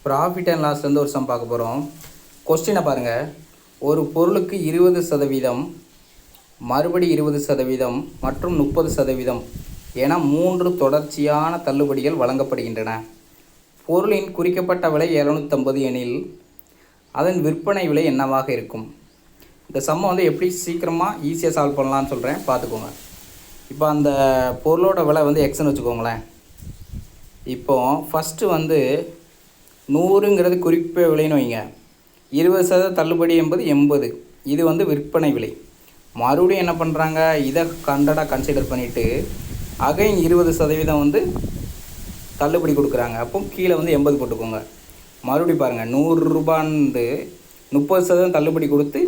Profit and லாஸ்லேருந்து ஒரு some பார்க்க போகிறோம். கொஸ்டினை பாருங்கள். ஒரு பொருளுக்கு 20%, மறுபடி 20% மற்றும் 30% என 3 தொடர்ச்சியான தள்ளுபடிகள் வழங்கப்படுகின்றன. பொருளின் குறிக்கப்பட்ட விலை 750 எனில் அதன் விற்பனை விலை என்னவாக இருக்கும்? இந்த சம்மை எப்படி சீக்கிரமாக ஈஸியாக சால்வ் பண்ணலான்னு சொல்கிறேன், பார்த்துக்கோங்க. இப்போ அந்த பொருளோட விலை எக்ஸ்ன்னு வச்சுக்கோங்களேன். இப்போது ஃபஸ்ட்டு 100ங்கிறது குறிப்ப விலைன்னு வைங்க. 20% தள்ளுபடி என்பது 80, இது விற்பனை விலை. மறுபடியும் என்ன பண்ணுறாங்க, இதை கன்சிடர் பண்ணிவிட்டு அகைன் 20% தள்ளுபடி கொடுக்குறாங்க. அப்போ கீழே 80 போட்டுக்கோங்க. மறுபடியும் பாருங்கள், 100 ரூபான்னு 30% தள்ளுபடி கொடுத்து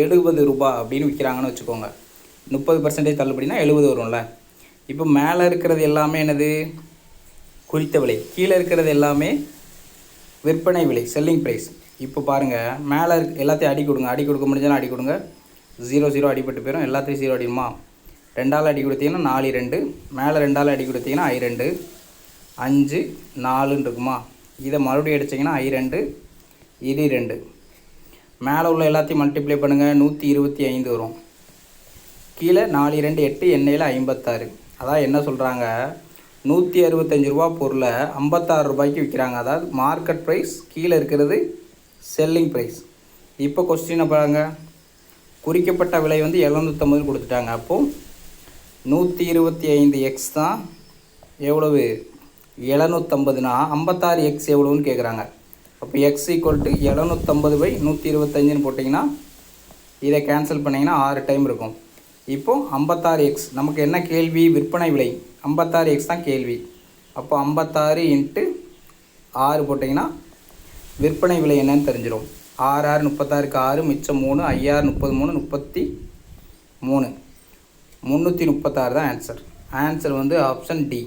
70 ரூபா அப்படின்னு விற்கிறாங்கன்னு வச்சுக்கோங்க. 30% தள்ளுபடினா 70 வரும்ல. இப்போ மேலே இருக்கிறது எல்லாமே என்னது, குறித்த விலை. கீழே இருக்கிறது எல்லாமே விற்பனை விலை, செல்லிங் ப்ரைஸ். இப்போ பாருங்கள், மேலே எல்லாத்தையும் அடி கொடுங்க. அடி கொடுக்க முடிஞ்சாலும் அடி கொடுங்க. 0 அடிப்பட்டு போயிடும். எல்லாத்தையும் 0 அடிக்குமா? 2ஆல் அடி கொடுத்தீங்கன்னா 4 2, மேலே 2ஆல் அடி கொடுத்தீங்கன்னா I2 5 4ன்னு இருக்குமா? இதை மறுபடியும் அடிச்சிங்கன்னா I2 இது 2. மேலே உள்ள எல்லாத்தையும் மல்டிப்ளை பண்ணுங்கள், 125 வரும். கீழே 4 2 8, எண்ணெயில் 56. அதான் என்ன சொல்கிறாங்க, 165 ரூபா பொருளை 56 ரூபாய்க்கு விற்கிறாங்க. அதாவது மார்க்கெட் ப்ரைஸ், கீழே இருக்கிறது செல்லிங் ப்ரைஸ். இப்போ கொஸ்டினை பாருங்கள். குறிக்கப்பட்ட விலை 750 கொடுத்துட்டாங்க. அப்போது 125x தான் எவ்வளவு, 750னா 56x எவ்வளோன்னு கேட்குறாங்க. அப்போ x = 750/125ன்னு போட்டிங்கன்னா இதை கேன்சல் பண்ணிங்கன்னா 6 டைம் இருக்கும். இப்போது 56x நமக்கு என்ன கேள்வி, விற்பனை விலை 56x தான் கேள்வி. அப்போ 56 × 6 போட்டிங்கன்னா விற்பனை விலை என்னன்னு தெரிஞ்சிடும். 6 6 36க்கு 6, மிச்சம் 3, 5 6 33, 33, 336 தான் ஆன்சர். Answer option D.